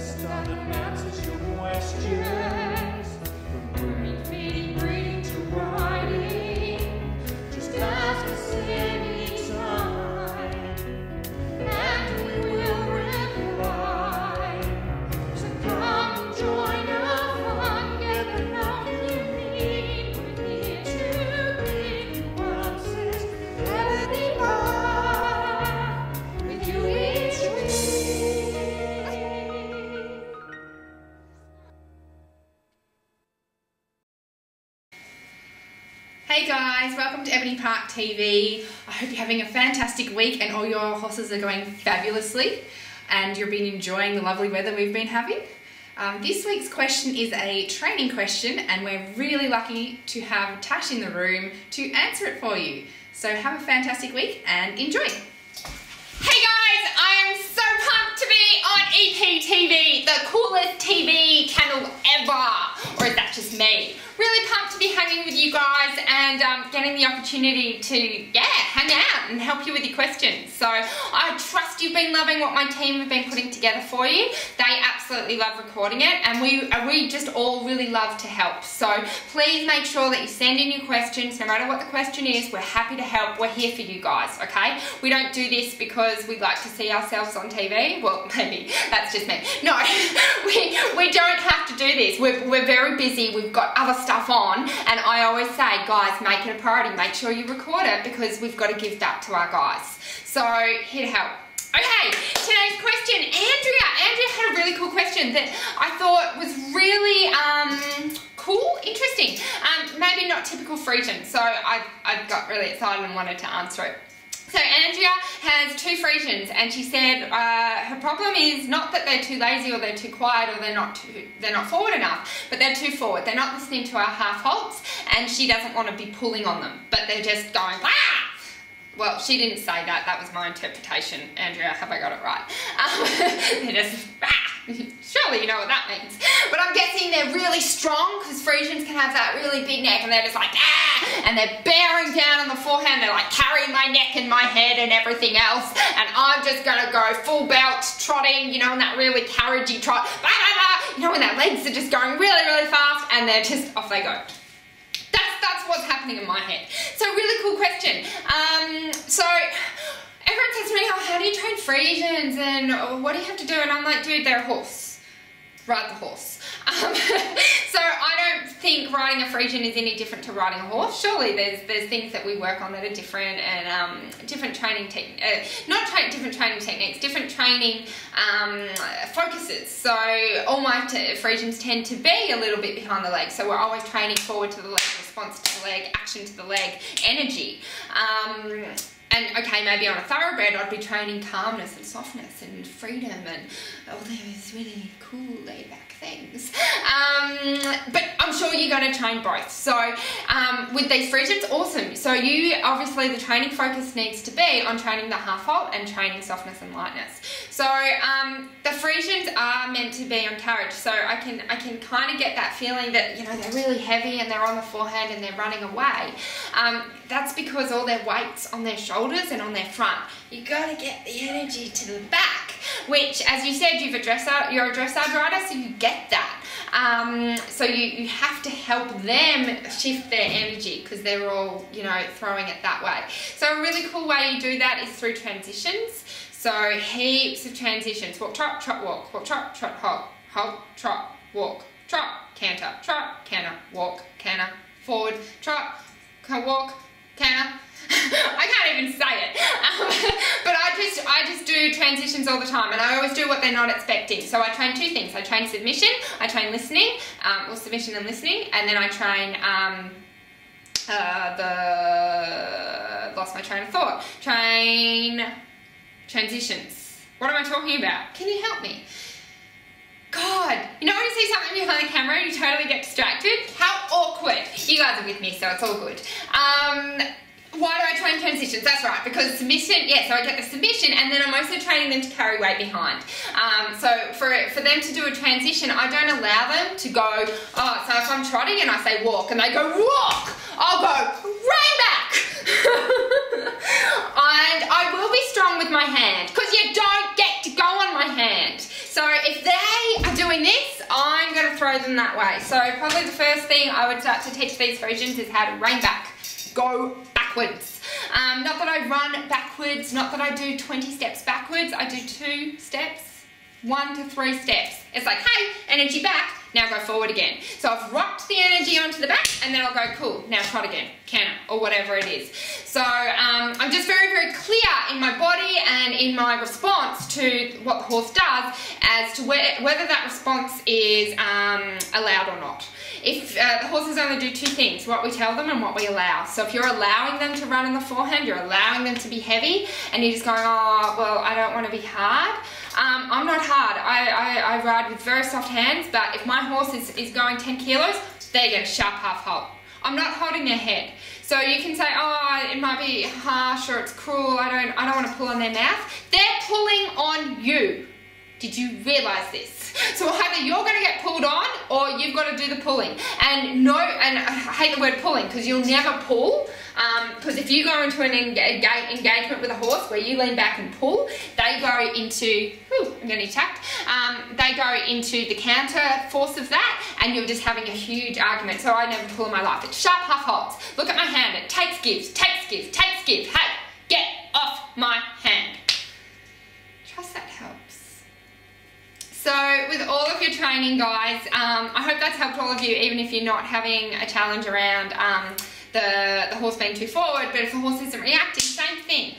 best on the answers your questions. From rooming, feeding, breeding to riding, just ask us anytime, and we will reply. So come and join our fun, get the knowledge you need. We're here to give you answers. Ebony Park, with you each week. Hey guys, welcome to Ebony Park TV. I hope you're having a fantastic week and all your horses are going fabulously and you've been enjoying the lovely weather we've been having. This week's question is a training question and we're really lucky to have Tash in the room to answer it for you. So have a fantastic week and enjoy. Hey guys, I am so pumped to be on EPTV, the coolest TV channel ever. Or is that just me? Really pumped to be hanging with you guys and getting the opportunity to, hang out and help you with your questions. So I trust you've been loving what my team have been putting together for you. They absolutely love recording it and we just all really love to help. So please make sure that you send in your questions, no matter what the question is. We're happy to help. We're here for you guys, okay? We don't do this because we like to see ourselves on TV. Well, maybe that's just me. No, we don't have to do this. We're very busy. We've got other stuff on, and I always say, guys, make it a priority. Make sure you record it because we've got to give back to our guys. So here to help. Okay, today's question, Andrea had a really cool question that I thought was really cool, interesting. Maybe not typical Friesian, so I got really excited and wanted to answer it. So Andrea has two Friesians and she said her problem is not that they're too lazy or they're too quiet or they're not forward enough, but they're too forward. They're not listening to our half halts and she doesn't want to be pulling on them, but they're just going, ah! Well, she didn't say that. That was my interpretation. Andrea, have I got it right? They're just, surely you know what that means. But I'm guessing they're really strong because Friesians can have that really big neck and they're just like, and they're bearing down on the forehand. They're like carrying my neck and my head and everything else. And I'm just going to go full belt trotting, you know, in that really carriagey trot. You know, when their legs are just going really, really fast and they're just, off they go. That's what's happening in my head. So really cool question. So everyone says to me, oh, how do you train Friesians and what do you have to do? And I'm like, dude, they're a horse. Ride the horse. So I don't think riding a Friesian is any different to riding a horse. Surely there's things that we work on that are different and different training different training techniques, different training focuses. So all my Friesians tend to be a little bit behind the leg. So we're always training forward to the leg, response to the leg, action to the leg, energy. And okay, maybe on a thoroughbred, I'd be training calmness and softness and freedom and all those really cool laid-back things. But I'm sure you're going to train both. So with these Friesians, awesome. So you, obviously, the training focus needs to be on training the half halt and training softness and lightness. So the Friesians are meant to be on carriage. So I can kind of get that feeling that, you know, they're really heavy and they're on the forehand and they're running away. That's because all their weight's on their shoulders and on their front. You got to get the energy to the back, which, as you said, you're a dressage rider, so you get that. So you have to help them shift their energy because they're all, you know, throwing it that way. So a really cool way you do that is through transitions. So heaps of transitions. Walk, trot, walk. Walk, trot, halt, trot, walk, trot, canter, walk, canter, forward, trot, walk, canter. I can't even say it. But I just do transitions all the time and I always do what they're not expecting. So I train two things. I train submission, I train listening, or submission and listening, and then I train lost my train of thought. Transitions. What am I talking about? Can you help me? God, you know when you see something behind the camera and you totally get distracted? How awkward. You guys are with me, so it's all good. Why do I train transitions? That's right, because submission, so I get the submission and then I'm also training them to carry weight behind. So for them to do a transition, I don't allow them to go, so if I'm trotting and I say walk and they go walk, I'll go right back. And I will be strong with my hand because you don't get to go on my hand. So if they that way. So probably the first thing I would start to teach these Friesians is how to rein back. Go backwards. Not that I run backwards, not that I do 20 steps backwards. I do 2 steps, 1 to 3 steps. It's like, hey, energy back. Now go forward again. So I've rocked the energy onto the back and then I'll go, cool, now trot again, canter, or whatever it is. So I'm just very, very clear in my body and in my response to what the horse does as to whether that response is allowed or not. If the horses only do 2 things, what we tell them and what we allow. So if you're allowing them to run in the forehand, you're allowing them to be heavy, and you're just going, oh, well, I don't want to be hard. I'm not hard. I ride with very soft hands, but if my horse is going 10 kilos, they get a sharp half halt. I'm not holding their head. So you can say, oh, it might be harsh or it's cruel, I don't want to pull on their mouth. They're pulling on you. Did you realise this? So either you're going to get pulled on or you've got to do the pulling. And I hate the word pulling because you'll never pull. Because if you go into an engagement with a horse where you lean back and pull, they go into, I'm getting attacked, they go into the counter force of that, and you're just having a huge argument. So I never pull in my life. It's sharp half holds. Look at my hand. It takes, gives, takes, gives, takes, gives. Hey, get off my hand. Trust that helps. So with all of your training, guys, I hope that's helped all of you, even if you're not having a challenge around the horse being too forward. But if the horse isn't reacting, same thing.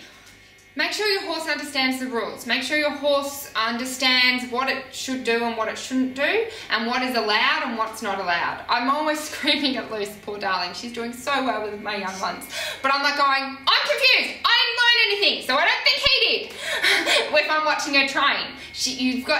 Make sure your horse understands the rules. Make sure your horse understands what it should do and what it shouldn't do, and what is allowed and what's not allowed. I'm always screaming at Luce, poor darling. She's doing so well with my young ones. But I'm like going, I'm confused. I didn't learn anything, so I don't think he did. If I'm watching her train.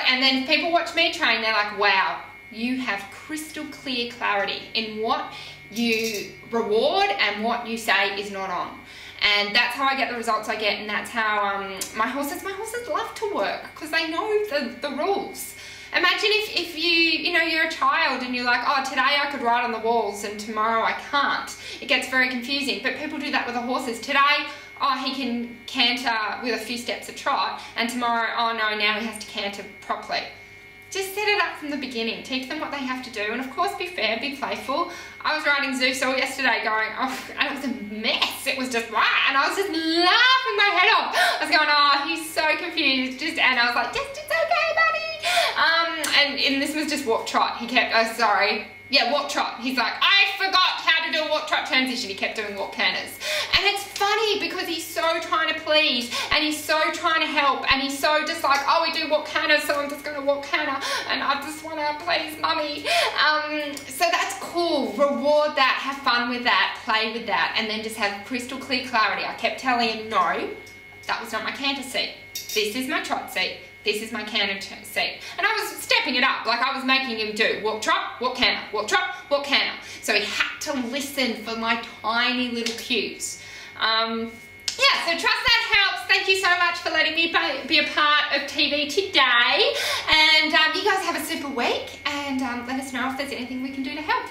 And then if people watch me train, they're like, wow, you have crystal clear clarity in what you reward and what you say is not on. And that's how I get the results I get, and that's how my horses love to work because they know the rules. Imagine if you're a child and you're like, oh, today I could ride on the walls and tomorrow I can't. It gets very confusing, but people do that with the horses. Today, oh, he can canter with a few steps of trot, and tomorrow, oh no, now he has to canter properly. Just set it up from the beginning. Teach them what they have to do, and of course be fair, be playful. I was riding Zeus all yesterday going, oh, and it was a mess. It was just, and I was just laughing my head off. I was going, oh, he's so confused. And I was like, just, it's okay, buddy. And this was just walk trot. He kept, walk trot. He's like, I forgot how to do a walk trot transition. He kept doing walk canters. And it's funny because he's so trying to please and he's so trying to help and he's so just like, oh, we do walk canters, so I'm just going to walk canter and I just want to please mummy. So that's cool. Reward that. Have fun with that. Play with that. And then just have crystal clear clarity. I kept telling him, no, that was not my canter seat. This is my trot seat. This is my canter seat. And I was stepping it up, like I was making him do walk trot, walk canter, walk trot, walk canter. So he had to listen for my tiny little cues. So trust that helps. Thank you so much for letting me be a part of TV today. And you guys have a super week, and let us know if there's anything we can do to help.